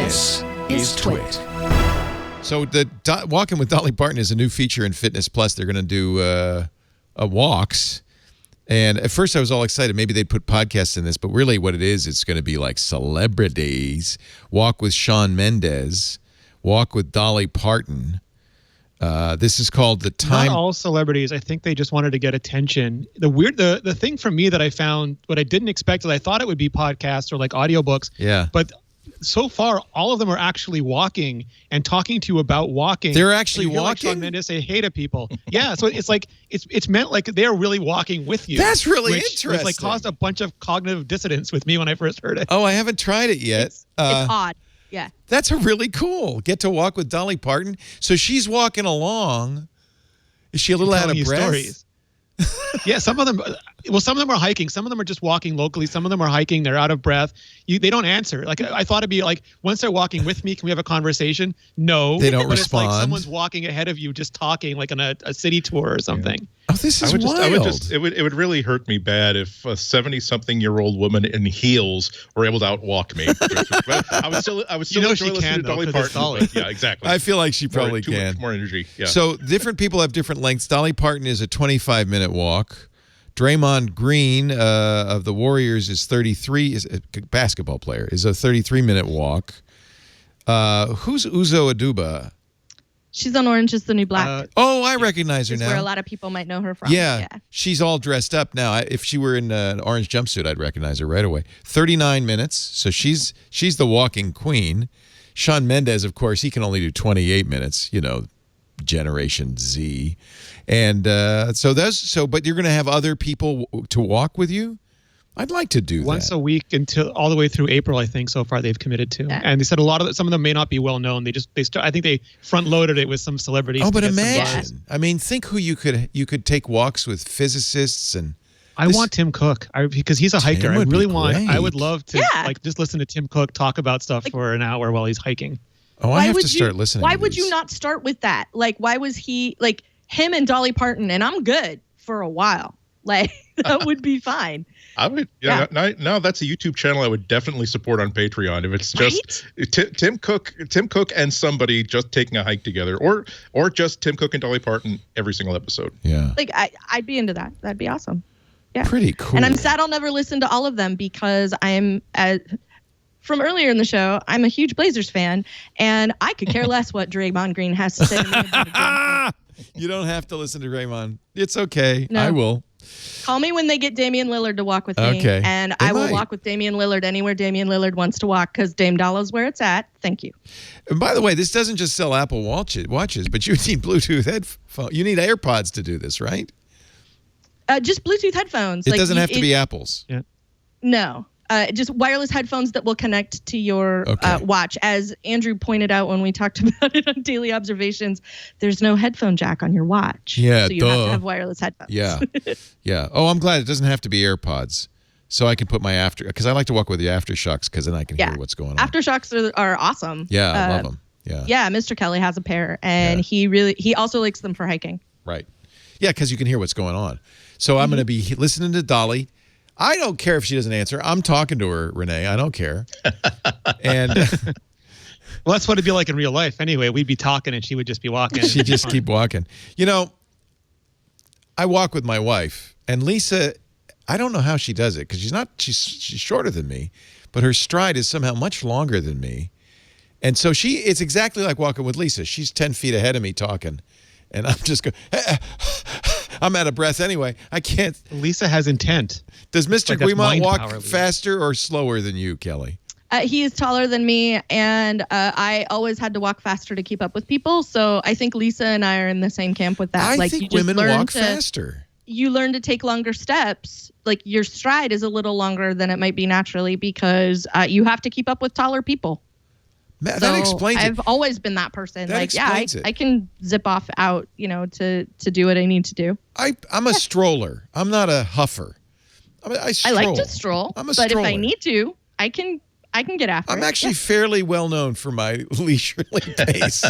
This is TWiT. So the Walking with Dolly Parton is a new feature in Fitness Plus. They're going to do walks. And at first I was all excited. Maybe they'd put podcasts in this. But really what it is, it's going to be like celebrities. Walk with Shawn Mendes. Walk with Dolly Parton. This is called the Time. Not all celebrities. I think they just wanted to get attention. The thing for me that I found, what I didn't expect is I thought it would be podcasts or like audiobooks. Yeah. But so far, all of them are actually walking and talking to you about walking. They're actually walking. Like Shawn Mendes say hey to people. Yeah. So it's like it's meant like they're really walking with you. That's really interesting. Which like caused a bunch of cognitive dissonance with me when I first heard it. Oh, I haven't tried it yet. It's odd. Yeah. That's a really cool. Get to walk with Dolly Parton. So she's walking along. Is she a little out of breath? Stories. Yeah, some of them. Well, some of them are hiking. Some of them are just walking locally. Some of them are hiking. They're out of breath. They don't answer. Like I thought it'd be like once they're walking with me, can we have a conversation? No, they don't but respond. It's like someone's walking ahead of you, just talking, like on a city tour or something. Yeah. Oh, this is wild. It would really hurt me bad if a 70-something-year-old woman in heels were able to outwalk me. I would still enjoy listening to Dolly Parton. Yeah, exactly. I feel like she probably can. Much more energy. Yeah. So different people have different lengths. Dolly Parton is a 25-minute walk. Draymond Green of the Warriors is 33. Is a basketball player. Is a 33-minute walk. Who's Uzo Aduba? She's on Orange is the New Black. I recognize her now. Where a lot of people might know her from. Yeah. She's all dressed up now. If she were in an orange jumpsuit, I'd recognize her right away. 39 minutes. So she's the walking queen. Shawn Mendes, of course, he can only do 28 minutes. You know, Generation Z. And but you're going to have other people to walk with you? I'd like to do once a week until all the way through April. I think so far they've committed to, and they said some of them may not be well known. I think they front loaded it with some celebrities. Oh, but imagine! I mean, think who you could take walks with physicists and. I want Tim Cook because he's a hiker. I really want. I would love to just listen to Tim Cook talk about stuff for an hour while he's hiking. Oh, I have to start listening. Why would you not start with that? Like, why was he like him and Dolly Parton? And I'm good for a while. Like that would be fine. I would, now that's a YouTube channel I would definitely support on Patreon if it's just Tim Cook and somebody just taking a hike together, or just Tim Cook and Dolly Parton every single episode. Yeah, like I'd be into that. That'd be awesome. Yeah, pretty cool. And I'm sad I'll never listen to all of them because I'm from earlier in the show. I'm a huge Blazers fan, and I could care less what Draymond Green has to say to me about it. You don't have to listen to Draymond. It's okay. No. I will. Call me when they get Damian Lillard to walk with me. Okay. And I will walk with Damian Lillard anywhere Damian Lillard wants to walk because Dame Dolla's where it's at. Thank you. And by the way, this doesn't just sell Apple watches, but you need Bluetooth headphones. You need AirPods to do this, right? Just Bluetooth headphones. It doesn't have to be Apple's. Yeah. No. Just wireless headphones that will connect to your watch. As Andrew pointed out when we talked about it on Daily Observations, there's no headphone jack on your watch. Yeah, so you have to have wireless headphones. Yeah, yeah. Oh, I'm glad it doesn't have to be AirPods. So I can put my because I like to walk with the aftershocks because then I can hear what's going on. Aftershocks are awesome. Yeah, I love them. Yeah. Yeah, Mr. Kelly has a pair, and he also likes them for hiking. Right. Yeah, because you can hear what's going on. So I'm going to be listening to Dolly. I don't care if she doesn't answer. I'm talking to her, Renee. I don't care. And well, that's what it'd be like in real life. Anyway, we'd be talking and she would just be walking. She'd just keep walking. You know, I walk with my wife, and Lisa, I don't know how she does it because she's shorter than me, but her stride is somehow much longer than me. And so it's exactly like walking with Lisa. She's 10 feet ahead of me talking, and I'm just going, I'm out of breath anyway. I can't. Lisa has intent. Does Mr. Guimont walk faster or slower than you, Kelly? He is taller than me, and I always had to walk faster to keep up with people. So I think Lisa and I are in the same camp with that. I think women walk faster. You learn to take longer steps. Like your stride is a little longer than it might be naturally because you have to keep up with taller people. That explains it. I've always been that person. That I can zip off out, to do what I need to do. I'm a stroller. I'm not a huffer. I like to stroll, but if I need to, I can get after it. I'm actually fairly well known for my leisurely pace.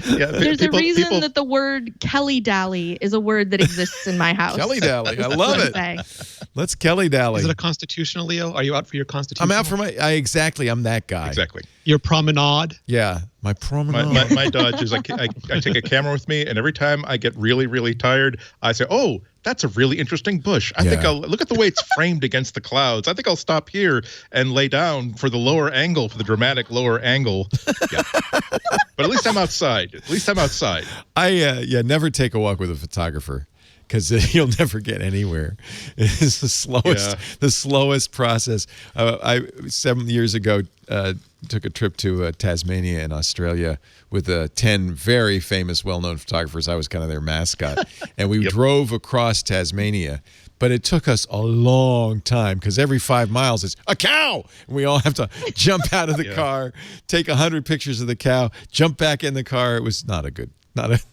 There's a reason that the word Kelly Dally is a word that exists in my house. Kelly Dally. I love it. Let's Kelly Dally. Is it a constitutional, Leo? Are you out for your constitutional? I'm out for exactly. I'm that guy. Exactly. Your promenade? Yeah, my promenade. My dodge is I take a camera with me, and every time I get really, really tired, I say, oh, that's a really interesting bush. I think I'll look at the way it's framed against the clouds. I think I'll stop here and lay down for the lower angle, for the dramatic lower angle. Yeah. But at least I'm outside. I never take a walk with a photographer, because you'll never get anywhere. It's the slowest process. I 7 years ago took a trip to Tasmania in Australia with 10 very famous, well-known photographers. I was kind of their mascot, and we drove across Tasmania. But it took us a long time because every 5 miles it's a cow. And we all have to jump out of the car, take 100 pictures of the cow, jump back in the car. It was not a good.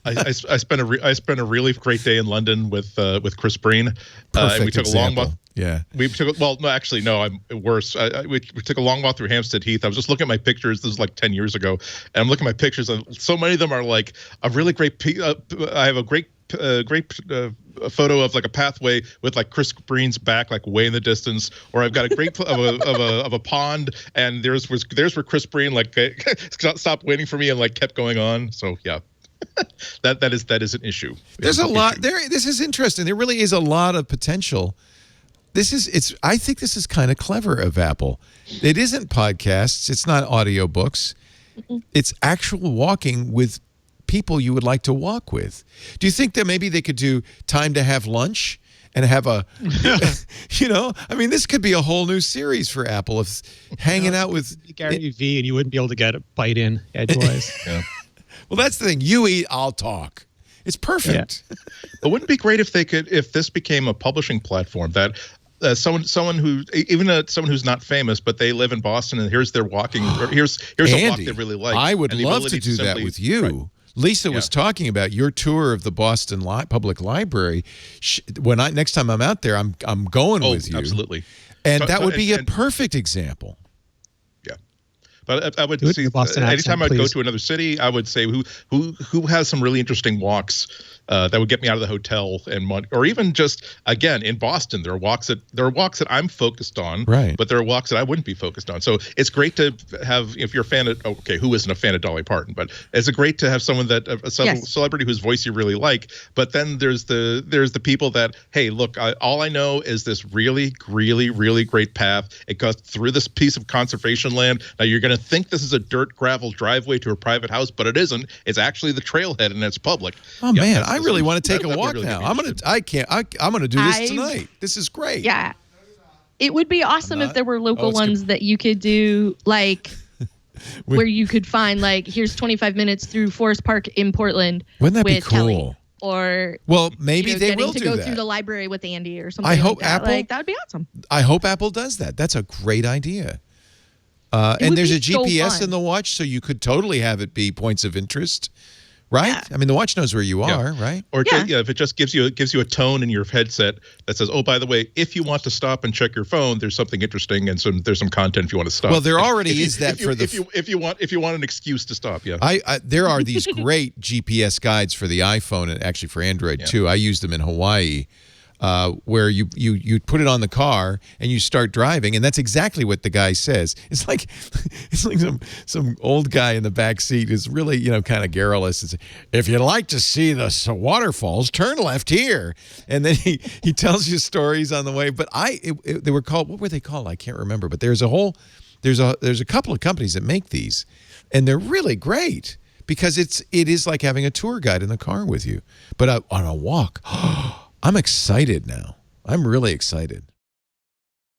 I spent a really great day in London with Chris Breen. And we took a long walk. Yeah. We took I'm worse. We took a long walk through Hampstead Heath. I was just looking at my pictures. This was like 10 years ago, and I'm looking at my pictures, and so many of them are like a really great. I have a great photo of like a pathway with like Chris Breen's back like way in the distance, or I've got a great of a pond, and there's where Chris Breen like stopped waiting for me and like kept going on. So yeah. that is an issue. There's a lot there. This is interesting. There really is a lot of potential. I think this is kind of clever of Apple. It isn't podcasts. It's not audiobooks. It's actual walking with people you would like to walk with. Do you think that maybe they could do time to have lunch and have a, I mean, this could be a whole new series for Apple of hanging out with Gary V, and you wouldn't be able to get a bite in edgewise. Yeah. Well, that's the thing. You eat, I'll talk. It's perfect. Yeah. It wouldn't be great if this became a publishing platform that someone who's not famous, but they live in Boston, and here's their walking, or here's Andy, a walk they really like. I would love to do that with you. Right. Lisa was talking about your tour of the Boston Public Library. Next time I'm out there, I'm going with you. Absolutely. And that would be a perfect example. But I would see anytime I'd go to another city, I would say who has some really interesting walks that would get me out of the hotel, or even just again in Boston, there are walks that I'm focused on, right? But there are walks that I wouldn't be focused on. So it's great to have, if you're a fan of who isn't a fan of Dolly Parton, but it's great to have someone that a celebrity whose voice you really like. But then there's the people that, hey, look, all I know is this really, really, really great path. It goes through this piece of conservation land. Now you're going to think this is a dirt gravel driveway to a private house, but it isn't. It's actually the trailhead, and it's public. Oh man, I really want to take a walk now. I'm gonna do this tonight. This is great. Yeah, it would be awesome if there were local ones that you could do, like where you could find like, here's 25 minutes through Forest Park in Portland. Wouldn't that be cool? Kelly. Or maybe they will do that. Getting to go through the library with Andy or something. I hope like that. Apple. That would be awesome. I hope Apple does that. That's a great idea. And there's a GPS in the watch, so you could totally have it be points of interest, right? Yeah. I mean, the watch knows where you are, right? Or if it just gives you a tone in your headset that says, "Oh, by the way, if you want to stop and check your phone, there's something interesting and there's some content if you want to stop." Well, there already is that if you want an excuse to stop. Yeah, there are these great GPS guides for the iPhone and actually for Android too. I use them in Hawaii. Where you put it on the car and you start driving, and that's exactly what the guy says. It's like some old guy in the back seat is really kind of garrulous. It's, if you'd like to see the waterfalls, turn left here, and then he tells you stories on the way. But they were called, what were they called? I can't remember. But there's a couple of companies that make these, and they're really great because it is like having a tour guide in the car with you, but on a walk. I'm excited now. I'm really excited.